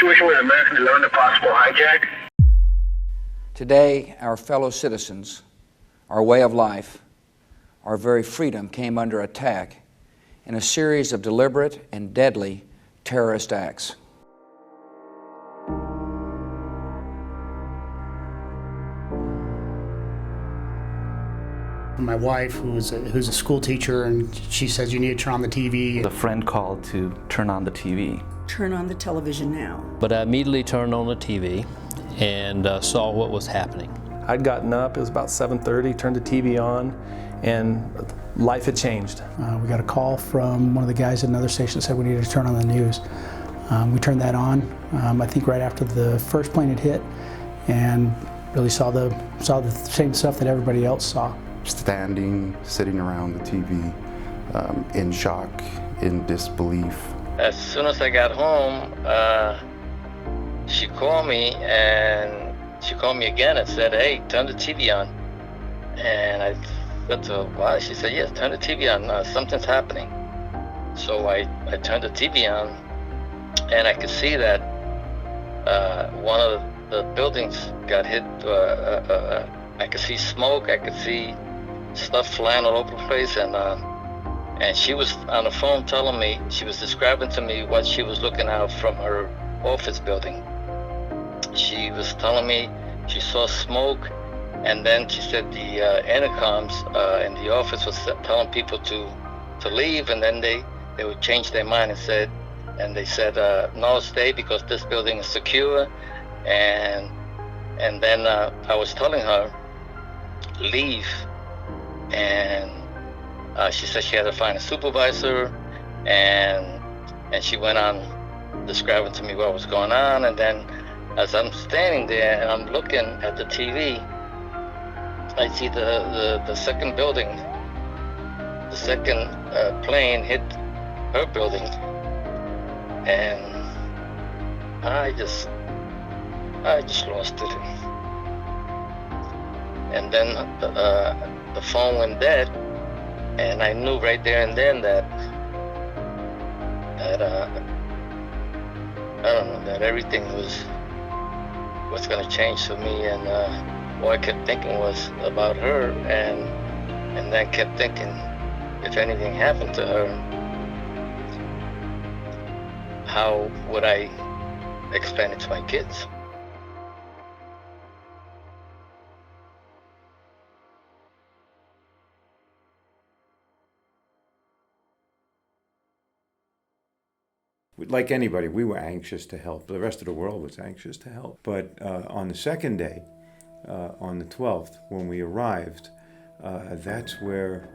situation with American to learn the possible hijack? Today, our fellow citizens, our way of life, our very freedom came under attack in a series of deliberate and deadly terrorist acts. My wife, who's a school teacher, and she says you need to turn on the TV. A friend called to turn on the TV. Turn on the television now. But I immediately turned on the TV and saw what was happening. I'd gotten up, it was about 7:30, turned the TV on, and life had changed. We got a call from one of the guys at another station that said we needed to turn on the news. We turned that on, I think right after the first plane had hit, and really saw the same stuff that everybody else saw. Standing, sitting around the TV, in shock, in disbelief. As soon as I got home, she called me, and she called me again and said, "Hey, turn the TV on." And I said to her, "Why?" She said, "Yes, turn the TV on, something's happening." So I turned the TV on, and I could see that one of the buildings got hit. I could see smoke, I could see stuff flying all over the place, and she was on the phone telling me, she was describing to me what she was looking out from her office building. She was telling me she saw smoke, and then she said the intercoms in the office was telling people to leave, and then they would change their mind and they said no, stay because this building is secure, and then I was telling her leave, and she said she had to find a supervisor, and she went on describing to me what was going on. And then as I'm standing there and I'm looking at the TV, I see the second building, the second plane hit her building, and I just lost it. And then the phone went dead, and I knew right there and then that I don't know, that everything was going to change for me. And all I kept thinking was about her, and then kept thinking, if anything happened to her, how would I explain it to my kids? Like anybody, we were anxious to help. The rest of the world was anxious to help. But on the second day, on the 12th, when we arrived, that's where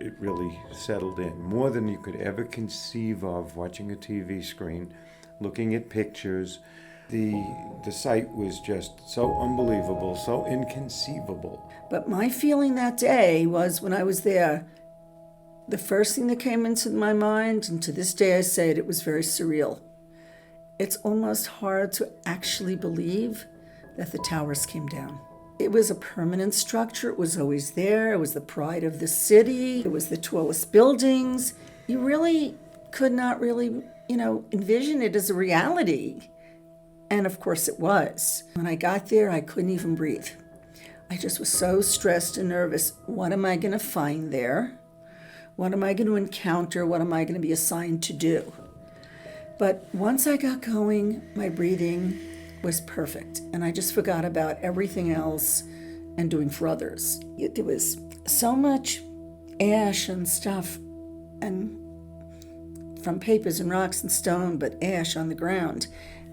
it really settled in. More than you could ever conceive of, watching a TV screen, looking at pictures. The sight was just so unbelievable, so inconceivable. But my feeling that day was, when I was there, the first thing that came into my mind, and to this day I say it was very surreal. It's almost hard to actually believe that the towers came down. It was a permanent structure. It was always there. It was the pride of the city. It was the tallest buildings. You really could not really, envision it as a reality. And of course it was. When I got there, I couldn't even breathe. I just was so stressed and nervous. What am I going to find there? What am I going to encounter? What am I going to be assigned to do? But once I got going, my breathing was perfect, and I just forgot about everything else and doing for others. There was so much ash and stuff, and from papers and rocks and stone, but ash on the ground.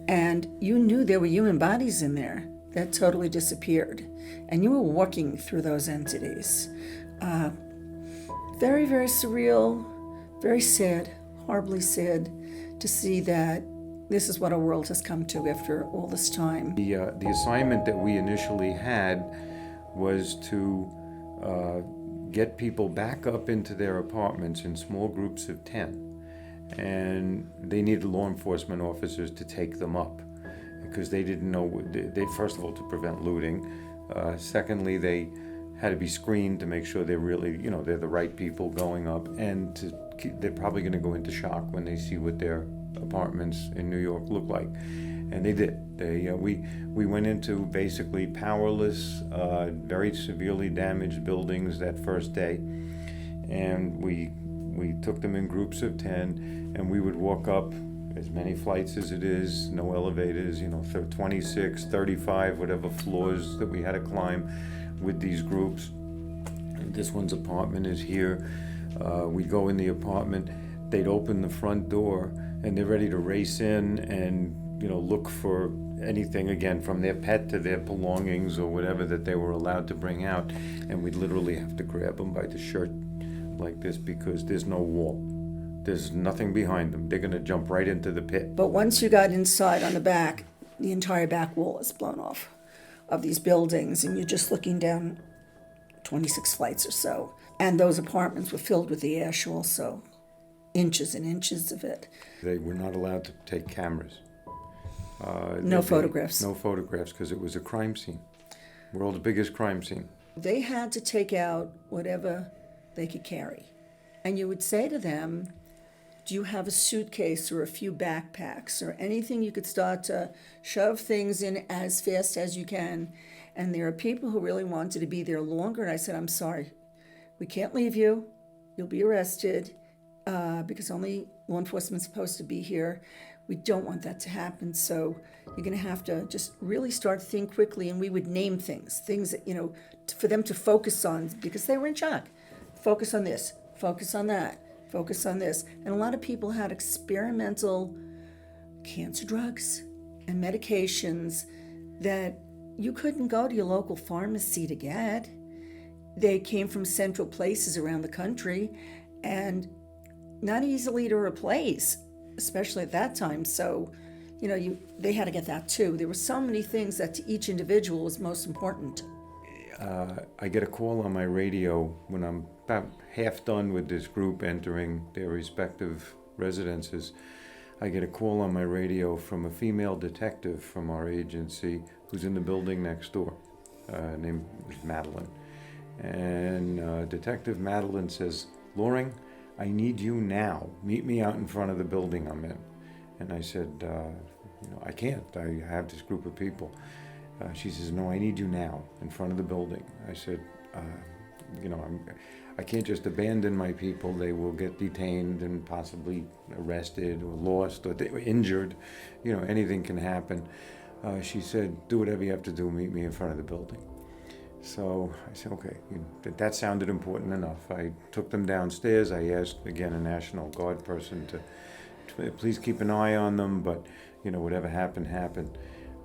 And you knew there were human bodies in there that totally disappeared. And you were walking through those entities. Very, very surreal, very sad, horribly sad to see that this is what our world has come to after all this time. The assignment that we initially had was to get people back up into their apartments in small groups of 10. And they needed law enforcement officers to take them up because they didn't know, first of all, to prevent looting. Secondly, they had to be screened to make sure they're really, they're the right people going up, and they're probably going to go into shock when they see what they're apartments in New York look like. And they did. We went into basically powerless, very severely damaged buildings that first day, and we took them in groups of 10, and we would walk up as many flights as it is, no elevators, 26, 35, whatever floors that we had to climb with these groups. And this one's apartment is here. We'd go in the apartment, they'd open the front door, and they're ready to race in and look for anything, again, from their pet to their belongings or whatever that they were allowed to bring out. And we'd literally have to grab them by the shirt like this because there's no wall. There's nothing behind them. They're going to jump right into the pit. But once you got inside on the back, the entire back wall is blown off of these buildings, and you're just looking down 26 flights or so. And those apartments were filled with the ash also, inches and inches of it. They were not allowed to take cameras. No photographs. No photographs, because it was a crime scene. World's biggest crime scene. They had to take out whatever they could carry. And you would say to them, do you have a suitcase or a few backpacks or anything you could start to shove things in as fast as you can? And there are people who really wanted to be there longer. And I said, I'm sorry, we can't leave you. You'll be arrested because only law enforcement's supposed to be here. We don't want that to happen, so you're going to have to just really start to think quickly, and we would name things that, for them to focus on, because they were in shock. Focus on this, focus on that, focus on this. And a lot of people had experimental cancer drugs and medications that you couldn't go to your local pharmacy to get. They came from central places around the country and not easily to replace, especially at that time. So, they had to get that too. There were so many things that to each individual was most important. I get a call on my radio when I'm about half done with this group entering their respective residences. I get a call on my radio from a female detective from our agency who's in the building next door, named Madeline. And Detective Madeline says, Loring, I need you now. Meet me out in front of the building I'm in. And I said, I can't. I have this group of people. She says, no, I need you now in front of the building. I said, I can't just abandon my people. They will get detained and possibly arrested or lost or injured. Anything can happen. She said, do whatever you have to do. Meet me in front of the building. So I said, okay, that sounded important enough. I took them downstairs. I asked, again, a National Guard person to please keep an eye on them, but, whatever happened, happened.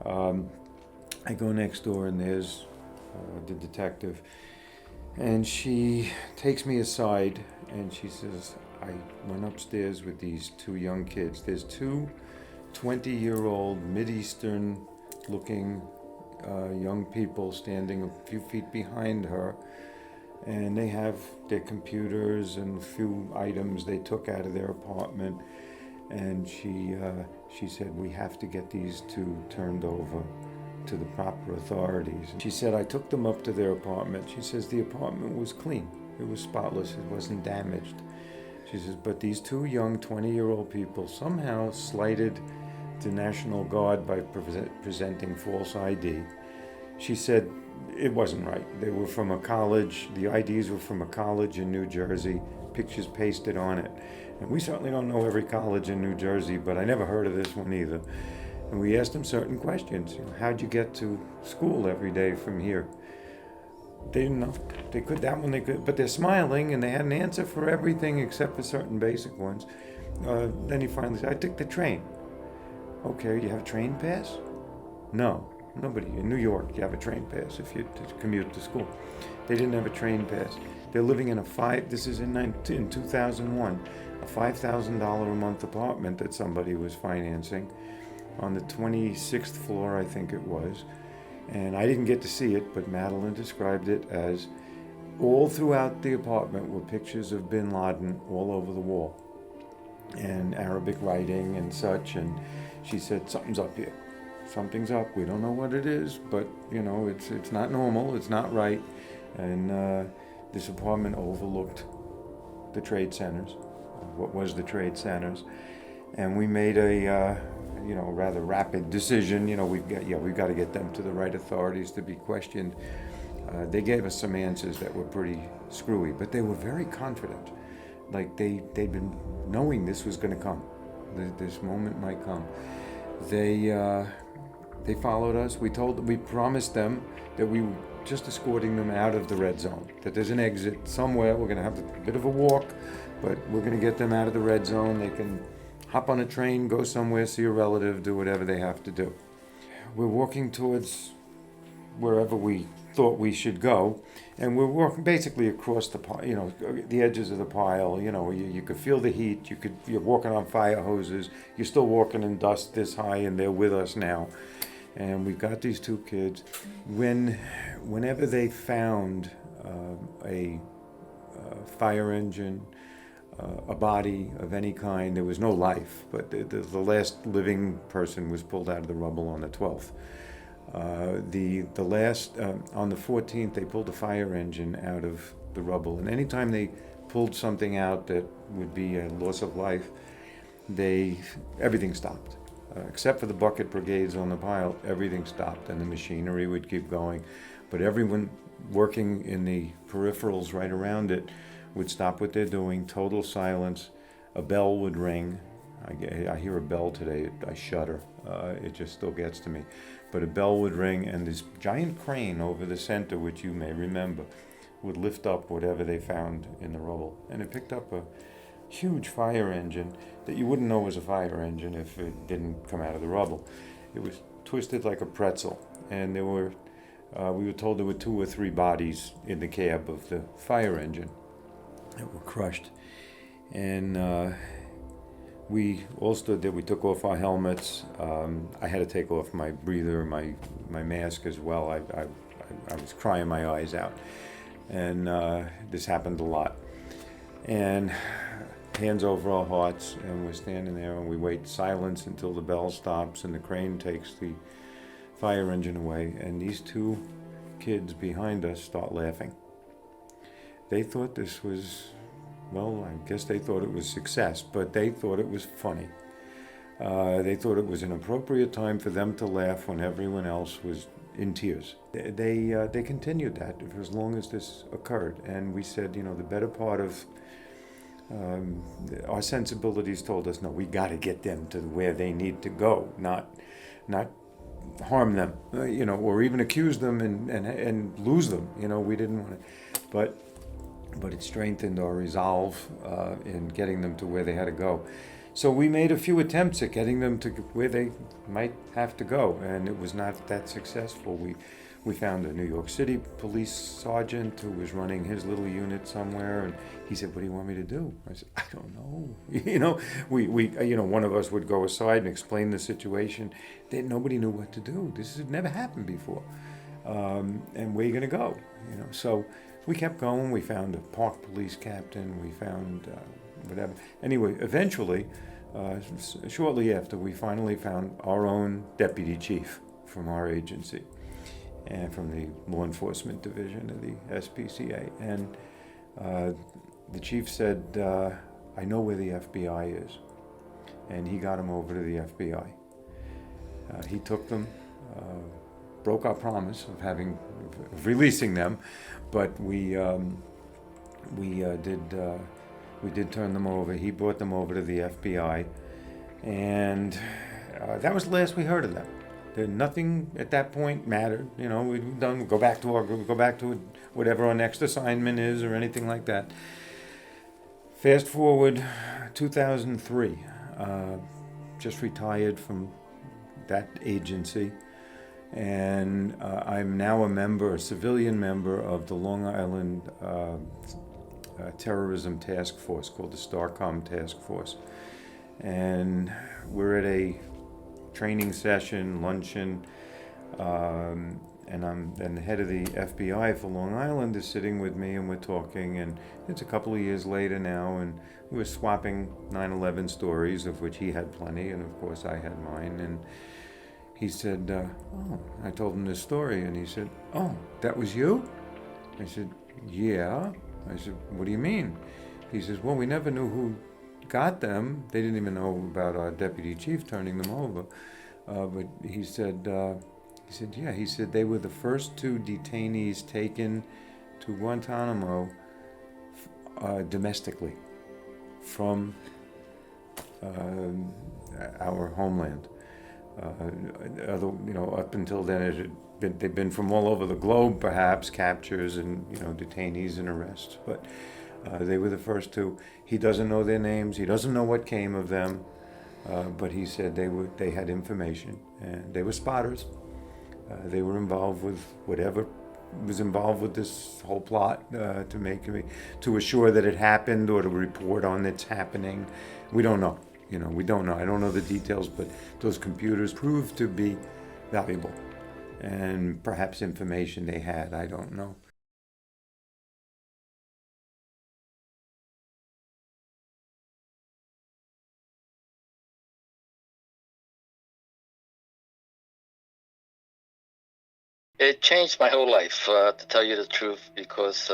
I go next door, and there's the detective, and she takes me aside, and she says, I went upstairs with these two young kids. There's two 20-year-old Mideastern-looking young people standing a few feet behind her, and they have their computers and a few items they took out of their apartment. And she said, we have to get these two turned over to the proper authorities. And she said, I took them up to their apartment. She says, the apartment was clean. It was spotless. It wasn't damaged. She says, but these two young 20-year-old people somehow slighted the National Guard by presenting false ID. She said it wasn't right. They were from a college. The IDs were from a college in New Jersey, pictures pasted on it. And we certainly don't know every college in New Jersey, but I never heard of this one either. And we asked them certain questions. How'd you get to school every day from here? They didn't know. They could, that one they could, but they're smiling and they had an answer for everything except for certain basic ones. Then he finally said, I took the train. Okay, do you have a train pass? No, nobody. In New York, you have a train pass if you commute to school. They didn't have a train pass. They're living in this is in 2001, a $5,000 a month apartment that somebody was financing on the 26th floor, I think it was. And I didn't get to see it, but Madeline described it as all throughout the apartment were pictures of bin Laden all over the wall and Arabic writing and such. And she said, something's up here. Something's up. We don't know what it is, but it's not normal. It's not right. And this apartment overlooked the trade centers, what was the trade centers. And we made a rather rapid decision. We've got to get them to the right authorities to be questioned. They gave us some answers that were pretty screwy, but they were very confident. Like they'd been knowing this was going to come. This moment might come. They followed us. We promised them that we were just escorting them out of the red zone, that there's an exit somewhere. We're going to have a bit of a walk, but we're going to get them out of the red zone. They can hop on a train, go somewhere, see a relative, do whatever they have to do. We're walking towards wherever we thought we should go, and we're walking basically across the edges of the pile. You could feel the heat. You're walking on fire hoses. You're still walking in dust this high, and they're with us now. And we've got these two kids. Whenever they found a fire engine, a body of any kind, there was no life, but the last living person was pulled out of the rubble on the 12th. The last, on the 14th, they pulled a fire engine out of the rubble. And anytime they pulled something out that would be a loss of life, everything stopped. Except for the bucket brigades on the pile, everything stopped and the machinery would keep going. But everyone working in the peripherals right around it would stop what they're doing, total silence. A bell would ring. I hear a bell today, I shudder. It just still gets to me. But a bell would ring, and this giant crane over the center, which you may remember, would lift up whatever they found in the rubble. And it picked up a huge fire engine that you wouldn't know was a fire engine if it didn't come out of the rubble. It was twisted like a pretzel, and we were told there were 2 or 3 bodies in the cab of the fire engine that were crushed. And we all stood there. We took off our helmets. I had to take off my breather, my mask as well. I was crying my eyes out. And this happened a lot. And hands over our hearts, and we're standing there and we wait silence until the bell stops and the crane takes the fire engine away. And these 2 kids behind us start laughing. They thought this was, well, I guess they thought it was success, but they thought it was funny. They thought it was an appropriate time for them to laugh when everyone else was in tears. They continued that for as long as this occurred. And we said, the better part of our sensibilities told us, no, we got to get them to where they need to go, not harm them, or even accuse them and lose them. We didn't want to, but it strengthened our resolve in getting them to where they had to go. So we made a few attempts at getting them to where they might have to go, and it was not that successful. We found a New York City police sergeant who was running his little unit somewhere, and he said, "What do you want me to do?" I said, "I don't know." We one of us would go aside and explain the situation. Nobody knew what to do. This had never happened before, and where are you going to go? So we kept going. We found a park police captain. We found whatever. Anyway, eventually, shortly after, we finally found our own deputy chief from our agency and from the law enforcement division of the SPCA. And the chief said, "I know where the FBI is." And he got him over to the FBI. He took them, broke our promise of releasing them, but we did turn them over. He brought them over to the FBI, and that was the last we heard of them. Nothing at that point mattered. We'd done. Go back to our group. Go back to whatever our next assignment is, or anything like that. Fast forward, 2003. Just retired from that agency, and I'm now a civilian member of the Long Island Terrorism Task Force called the STARCOM Task Force, and we're at a training session, luncheon, and the head of the FBI for Long Island is sitting with me, and we're talking, and it's a couple of years later now, and we were swapping 9/11 stories, of which he had plenty, and of course I had mine. And he said, I told him this story, and he said, "Oh, that was you?" I said, "Yeah." I said, "What do you mean?" He says, "Well, we never knew who got them. They didn't even know about our deputy chief turning them over. But he said, they were the first 2 detainees taken to Guantanamo domestically from our homeland. Up until then, they've been from all over the globe, perhaps, captures and detainees and arrests. But they were the first 2. He doesn't know their names. He doesn't know what came of them. But he said they had information, and they were spotters. They were involved with whatever was involved with this whole plot to assure that it happened or to report on its happening. We don't know. We don't know. I don't know the details, but those computers proved to be valuable, and perhaps information they had. I don't know. It changed my whole life, to tell you the truth, because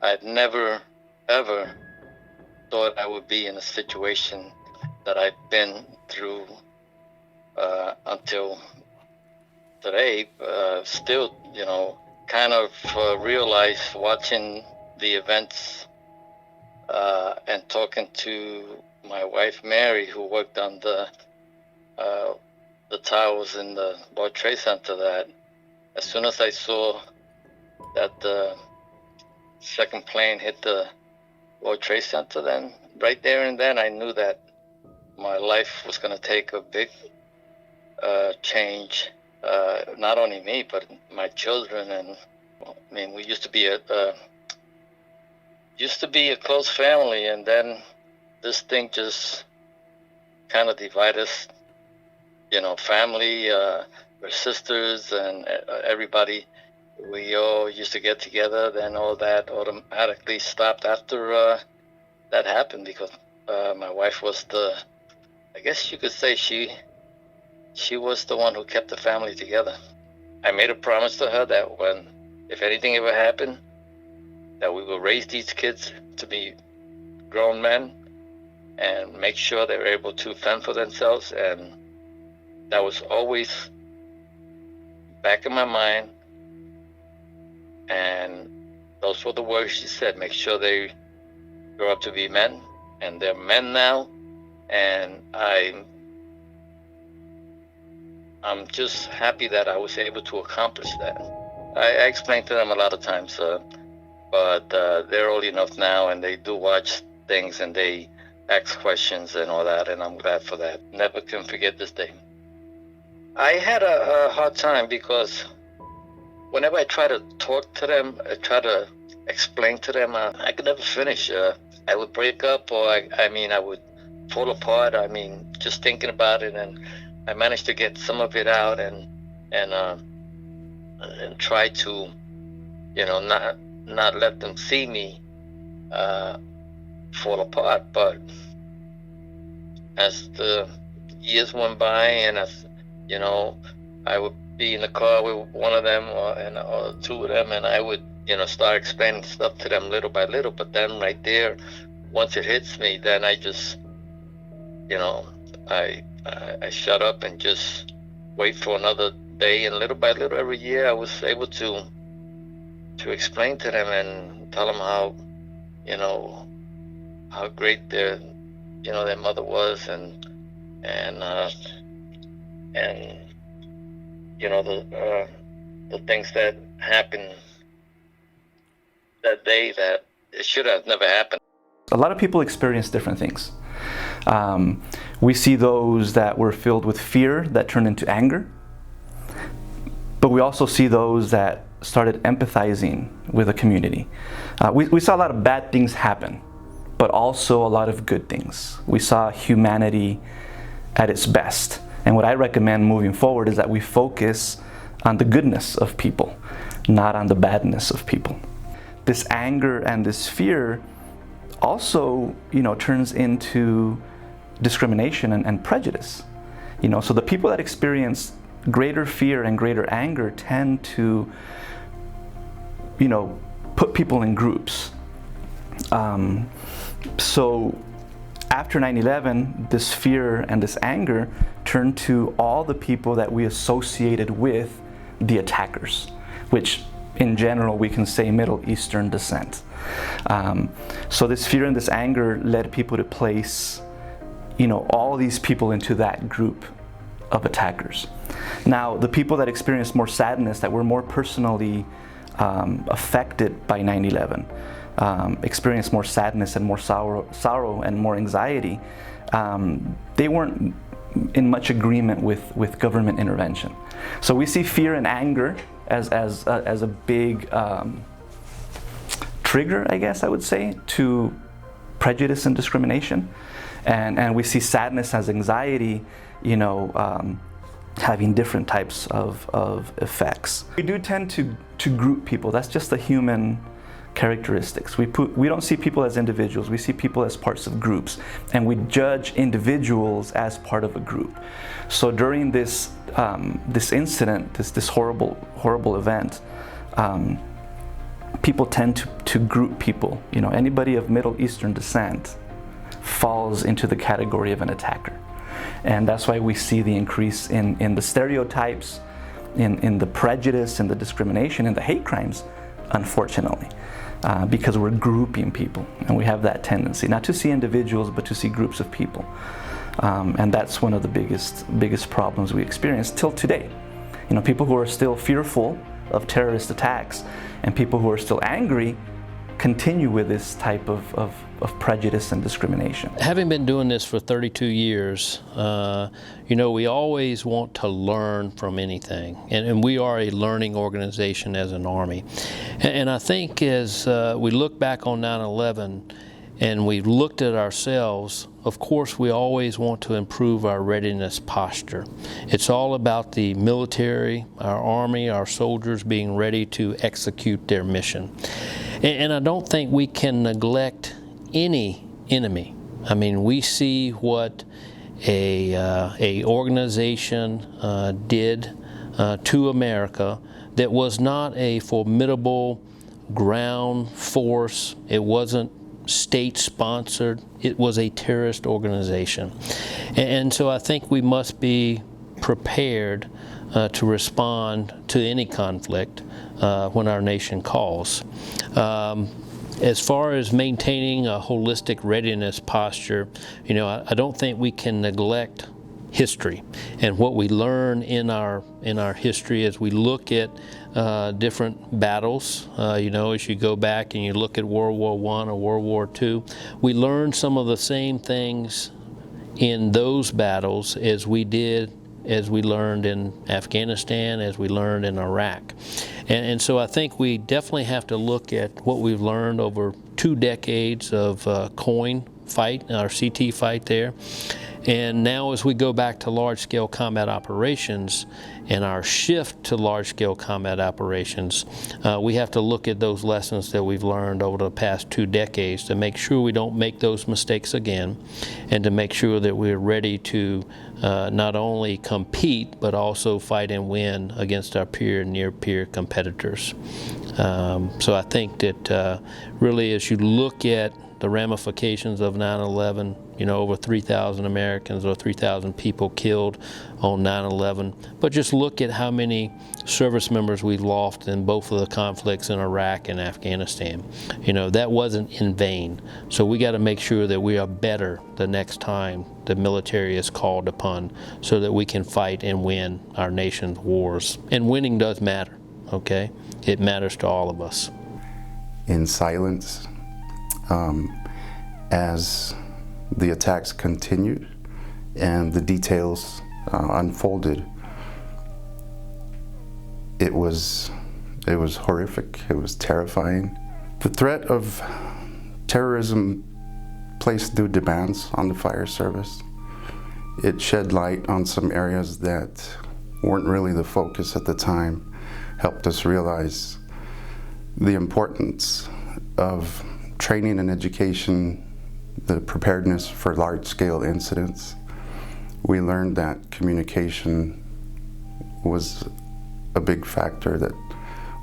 I'd never, ever thought I would be in a situation that I've been through until today. Still, kind of realize watching the events and talking to my wife, Mary, who worked on the towers in the World Trade Center, that as soon as I saw that the second plane hit the World Trade Center, then right there and then I knew that my life was going to take a big change. Not only me, but my children. And we used to be a close family, and then this thing just kind of divided us. Family. We're sisters, and everybody, we all used to get together. Then all that automatically stopped after that happened, because my wife was I guess you could say she was the one who kept the family together. I made a promise to her that if anything ever happened, that we will raise these kids to be grown men and make sure they were able to fend for themselves. And that was always back in my mind, and those were the words she said: make sure they grow up to be men, and they're men now. And I'm just happy that I was able to accomplish that. I explained to them a lot of times, but they're old enough now, and they do watch things, and they ask questions and all that, and I'm glad for that. Never can forget this day. I had a hard time, because whenever I try to talk to them, I try to explain to them, I could never finish. I would break up, or I would fall apart. Just thinking about it, and I managed to get some of it out and try to, not let them see me fall apart. But as the years went by, and as I would be in the car with one of them or 2 of them, and I would, start explaining stuff to them little by little. But then right there, once it hits me, then I just, I shut up and just wait for another day. And little by little, every year, I was able to explain to them and tell them how, how great their mother was, and the things that happened that day that it should have never happened. A lot of people experience different things. We see those that were filled with fear that turned into anger, but we also see those that started empathizing with the community. We saw a lot of bad things happen, but also a lot of good things. We saw humanity at its best. And what I recommend moving forward is that we focus on the goodness of people, not on the badness of people. This anger and this fear also, turns into discrimination and prejudice. So the people that experience greater fear and greater anger tend to, put people in groups. So After 9/11, this fear and this anger turned to all the people that we associated with the attackers, which in general we can say Middle Eastern descent. So this fear and this anger led people to place, all these people into that group of attackers. Now, the people that experienced more sadness, that were more personally affected by 9/11, experienced more sadness and more sorrow and more anxiety, they weren't in much agreement with government intervention. So we see fear and anger as a big trigger, I guess I would say, to prejudice and discrimination, and we see sadness as anxiety, having different types of effects. We do tend to group people. That's just the human characteristics. We don't see people as individuals. We see people as parts of groups, and we judge individuals as part of a group. So during this incident, this horrible event, people tend to group people. Anybody of Middle Eastern descent falls into the category of an attacker, and that's why we see the increase in the stereotypes, in the prejudice, in the discrimination, in the hate crimes, unfortunately. Because we're grouping people, and we have that tendency not to see individuals but to see groups of people, and that's one of the biggest problems we experience till today. People who are still fearful of terrorist attacks and people who are still angry continue with this type of prejudice and discrimination. Having been doing this for 32 years, we always want to learn from anything, and we are a learning organization as an Army. And I think as we look back on 9/11 and we've looked at ourselves, of course we always want to improve our readiness posture. It's all about the military, our Army, our soldiers being ready to execute their mission. And I don't think we can neglect any enemy. I mean, we see what a organization did to America that was not a formidable ground force. It wasn't state-sponsored. It was a terrorist organization. And so I think we must be prepared to respond to any conflict when our nation calls. As far as maintaining a holistic readiness posture, I don't think we can neglect history and what we learn in our history as we look at different battles. As you go back and you look at World War I or World War II, we learn some of the same things in those battles as we learned in Afghanistan, as we learned in Iraq. And so I think we definitely have to look at what we've learned over 2 decades of COIN fight, our CT fight there. And now as we go back to large-scale combat operations and our shift to large-scale combat operations, we have to look at those lessons that we've learned over the past 2 decades to make sure we don't make those mistakes again, and to make sure that we're ready to not only compete but also fight and win against our peer and near-peer competitors. So I think that really as you look at the ramifications of 9/11, over 3,000 Americans or 3,000 people killed on 9/11. But just look at how many service members we've lost in both of the conflicts in Iraq and Afghanistan. That wasn't in vain. So we got to make sure that we are better the next time the military is called upon, so that we can fight and win our nation's wars. And winning does matter, okay? It matters to all of us. In silence, as the attacks continued and the details unfolded, it was horrific. It was terrifying. The threat of terrorism placed new demands on the fire service. It shed light on some areas that weren't really the focus at the time, helped us realize the importance of training and education, the preparedness for large-scale incidents. We learned that communication was a big factor that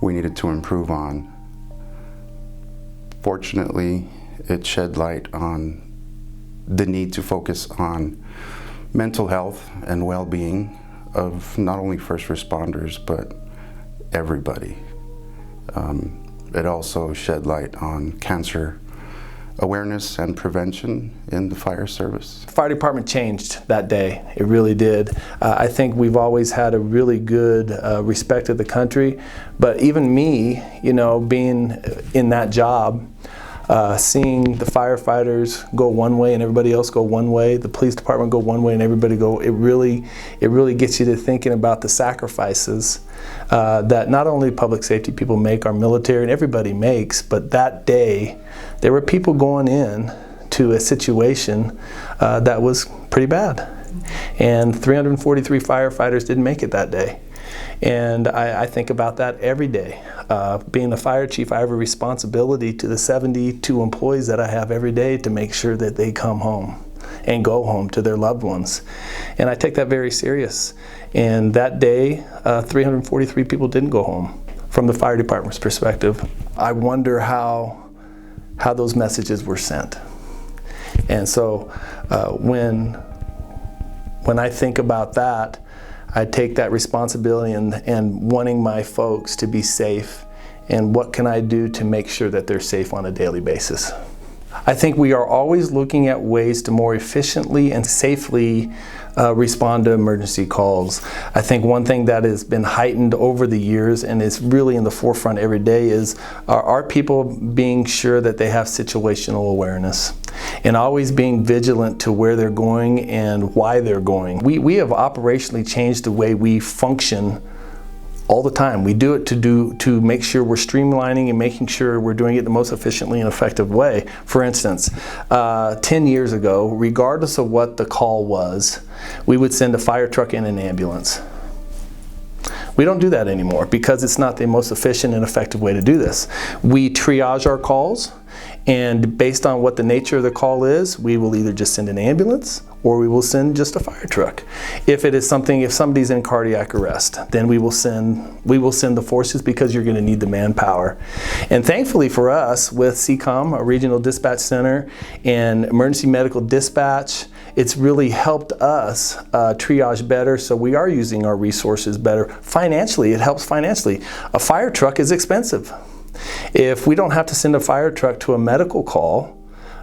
we needed to improve on. Fortunately, it shed light on the need to focus on mental health and well-being of not only first responders, but everybody. It also shed light on cancer awareness and prevention in the fire service. The fire department changed that day. It really did. I think we've always had a really good respect of the country, but even me, you know, being in that job, seeing the firefighters go one way and everybody else go one way, the police department go one way and everybody go, it really gets you to thinking about the sacrifices that not only public safety people make, our military and everybody makes, but that day there were people going in to a situation that was pretty bad. And 343 firefighters didn't make it that day. And I think about that every day. Being the fire chief, I have a responsibility to the 72 employees that I have every day to make sure that they come home and go home to their loved ones. And I take that very serious. And that day, 343 people didn't go home from the fire department's perspective. I wonder how those messages were sent. And so when I think about that, I take that responsibility and wanting my folks to be safe, and what can I do to make sure that they're safe on a daily basis. I think we are always looking at ways to more efficiently and safely respond to emergency calls. I think one thing that has been heightened over the years and is really in the forefront every day is our people being sure that they have situational awareness and always being vigilant to where they're going and why they're going. We have operationally changed the way we function all the time. We do it to make sure we're streamlining and making sure we're doing it the most efficiently and effective way. For instance, 10 years ago, regardless of what the call was, we would send a fire truck and an ambulance. We don't do that anymore because it's not the most efficient and effective way to do this. We triage our calls, and based on what the nature of the call is, we will either just send an ambulance or we will send just a fire truck. If somebody's in cardiac arrest, then we will send the forces because you're going to need the manpower. And thankfully for us, with CCOM, a regional dispatch center, and emergency medical dispatch, it's really helped us triage better, so we are using our resources better. Financially, it helps financially. A fire truck is expensive. If we don't have to send a fire truck to a medical call,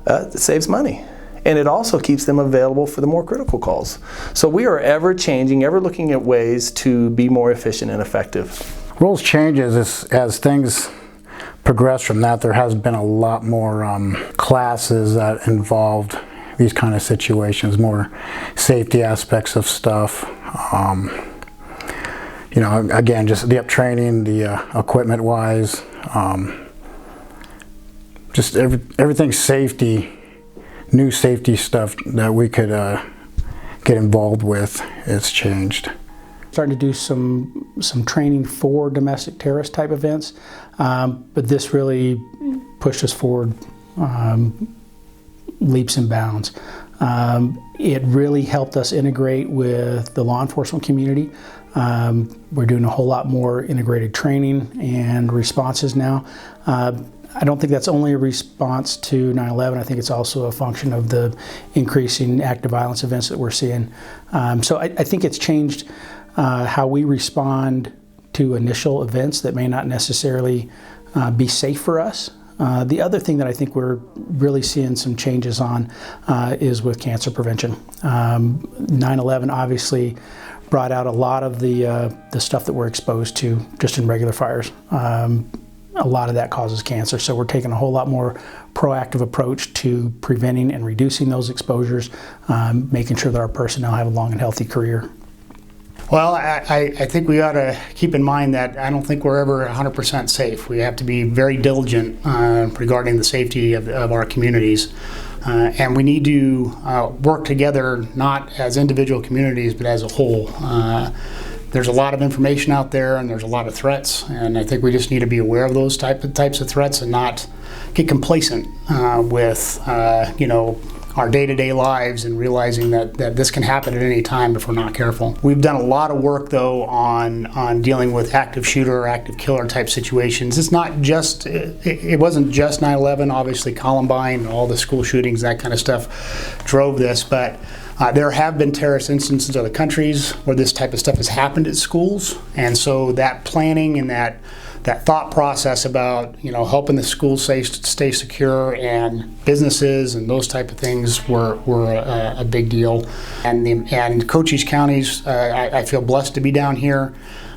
it saves money. And it also keeps them available for the more critical calls. So we are ever changing, ever looking at ways to be more efficient and effective. Rules change as things progress from that. There has been a lot more classes that involved these kind of situations, more safety aspects of stuff. You know, again, just the up training, the equipment wise, just everything safety. New safety stuff that we could get involved with is changed. Starting to do some training for domestic terrorist type events, but this really pushed us forward leaps and bounds. It really helped us integrate with the law enforcement community. We're doing a whole lot more integrated training and responses now. I don't think that's only a response to 9/11. I think it's also a function of the increasing active violence events that we're seeing. So I think it's changed how we respond to initial events that may not necessarily be safe for us. The other thing that I think we're really seeing some changes on is with cancer prevention. 9/11 obviously brought out a lot of the stuff that we're exposed to just in regular fires. A lot of that causes cancer, so we're taking a whole lot more proactive approach to preventing and reducing those exposures, making sure that our personnel have a long and healthy career. Well, I think we ought to keep in mind that I don't think we're ever 100% safe. We have to be very diligent regarding the safety of our communities. And we need to work together, not as individual communities, but as a whole. There's a lot of information out there, and there's a lot of threats, and I think we just need to be aware of those types of threats and not get complacent with our day-to-day lives and realizing that this can happen at any time if we're not careful. We've done a lot of work though on dealing with active shooter or active killer type situations. It's not just, it wasn't just 9/11, obviously Columbine, all the school shootings, that kind of stuff drove this, but there have been terrorist instances in other countries where this type of stuff has happened at schools, and so that planning and that thought process about helping the schools stay secure and businesses and those type of things were a big deal. And Cochise counties, I feel blessed to be down here.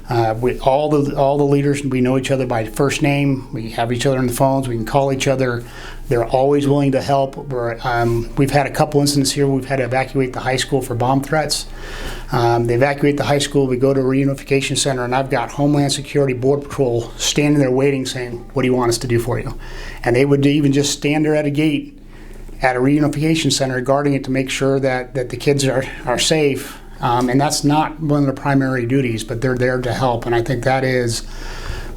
All the leaders, we know each other by first name. We have each other on the phones. We can call each other. They're always willing to help. We've had a couple incidents here. We've had to evacuate the high school for bomb threats. They evacuate the high school. We go to a reunification center, and I've got Homeland Security Border Patrol standing there waiting, saying, "What do you want us to do for you?" And they would even just stand there at a gate at a reunification center, guarding it to make sure that the kids are safe. And that's not one of the primary duties, but they're there to help. And I think that is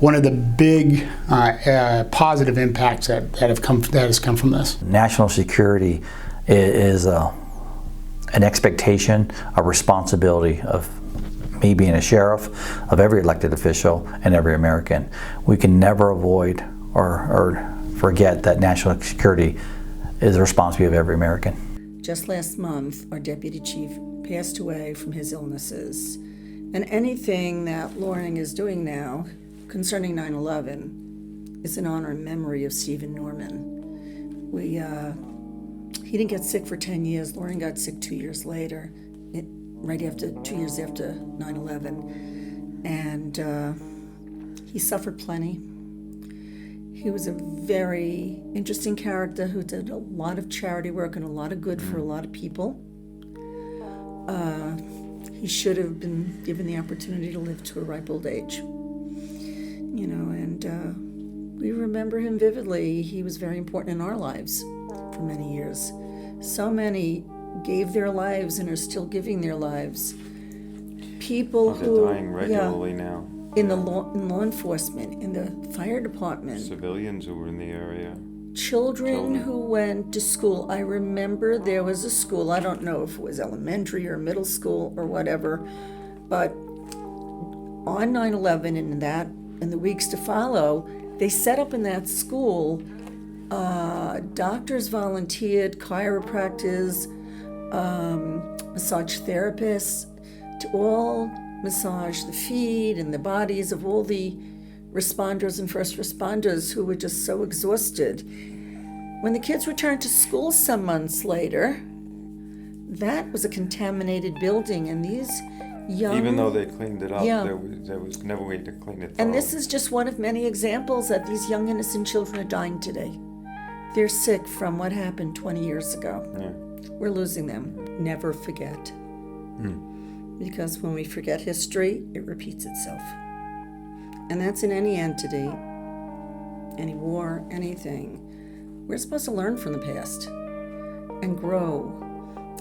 one of the big positive impacts that has come from this. National security is an expectation, a responsibility of me being a sheriff, of every elected official, and every American. We can never avoid or forget that national security is the responsibility of every American. Just last month, our deputy chief passed away from his illnesses. And anything that Loring is doing now concerning 9/11 is in honor and memory of Stephen Norman. He didn't get sick for 10 years. Loring got sick 2 years later, 2 years after 9/11. And he suffered plenty. He was a very interesting character who did a lot of charity work and a lot of good for a lot of people. He should have been given the opportunity to live to a ripe old age. And we remember him vividly. He was very important in our lives for many years. So many gave their lives and are still giving their lives. People who are dying regularly now. In law enforcement, in the fire department. Civilians who were in the area. Children who went to school. I remember there was a school, I don't know if it was elementary or middle school or whatever, but on 9/11 and in the weeks to follow, they set up in that school, doctors volunteered, chiropractors, massage therapists, to all massage the feet and the bodies of all the responders and first responders who were just so exhausted. When the kids returned to school some months later, that was a contaminated building, and these young... Even though they cleaned it up, there was never a way to clean it. And this is just one of many examples that these young innocent children are dying today. They're sick from what happened 20 years ago. Yeah. We're losing them. Never forget. Because when we forget history, it repeats itself. And that's in any entity, any war, anything. We're supposed to learn from the past and grow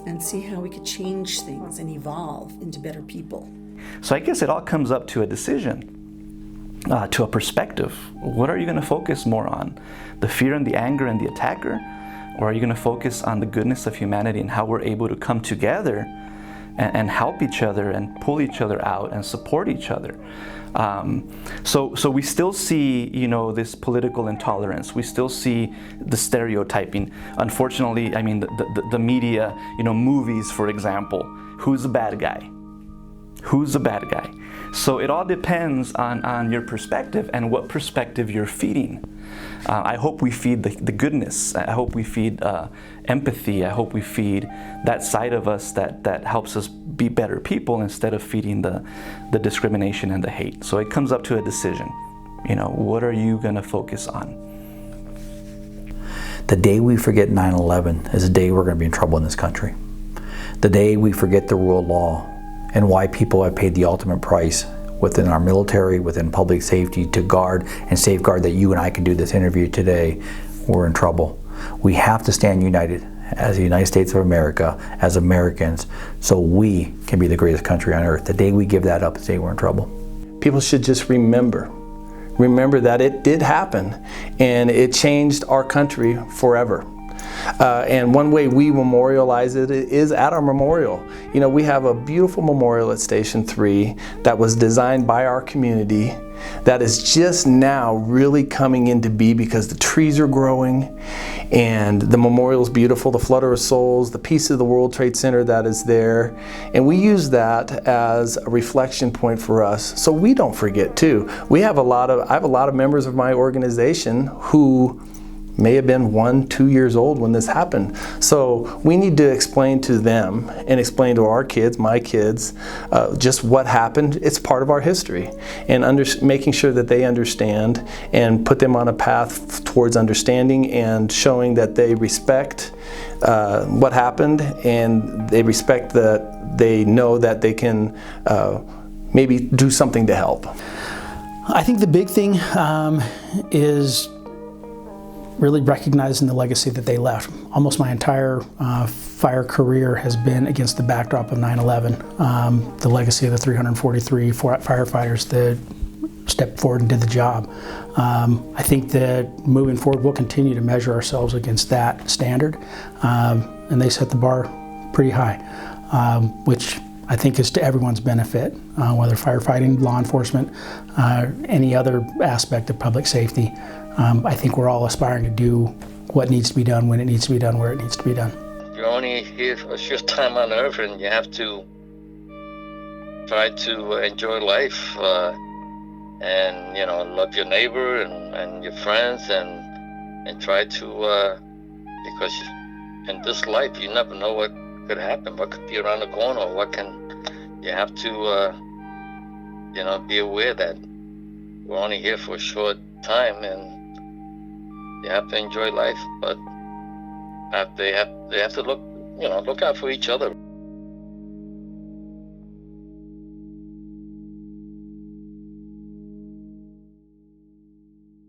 and see how we could change things and evolve into better people. So I guess it all comes up to a decision, to a perspective. What are you going to focus more on? The fear and the anger and the attacker? Or are you going to focus on the goodness of humanity and how we're able to come together and help each other and pull each other out and support each other? So we still see, this political intolerance. We still see the stereotyping. Unfortunately, I mean, the media, movies, for example. Who's the bad guy? Who's the bad guy? So it all depends on your perspective and what perspective you're feeding. I hope we feed the goodness. I hope we feed empathy. I hope we feed that side of us that helps us be better people instead of feeding the discrimination and the hate. So it comes up to a decision. What are you going to focus on? The day we forget 9/11 is the day we're going to be in trouble in this country. The day we forget the rule of law and why people have paid the ultimate price within our military, within public safety, to guard and safeguard that you and I can do this interview today, we're in trouble. We have to stand united as the United States of America, as Americans, so we can be the greatest country on earth. The day we give that up is the day we're in trouble. People should just remember that it did happen and it changed our country forever. And one way we memorialize it is at our memorial. You know, we have a beautiful memorial at Station 3 that was designed by our community that is just now really coming into be because the trees are growing and the memorial is beautiful, the Flutter of Souls, the piece of the World Trade Center that is there. And we use that as a reflection point for us so we don't forget too. I have a lot of members of my organization who may have been 1-2 years old when this happened. So we need to explain to them and explain to our kids, my kids, just what happened. It's part of our history. And making sure that they understand and put them on a path towards understanding and showing that they respect what happened and they respect that they know that they can maybe do something to help. I think the big thing is really recognizing the legacy that they left. Almost my entire fire career has been against the backdrop of 9/11. The legacy of the 343 firefighters that stepped forward and did the job. I think that moving forward, we'll continue to measure ourselves against that standard, and they set the bar pretty high, which I think is to everyone's benefit, whether firefighting, law enforcement, any other aspect of public safety. I think we're all aspiring to do what needs to be done, when it needs to be done, where it needs to be done. You're only here for a short time on Earth, and you have to try to enjoy life, and you know, love your neighbor and your friends, and try to because in this life you never know what could happen, what could be around the corner, or what can. You have to you know, be aware that we're only here for a short time, and you have to enjoy life, but they have to look out for each other.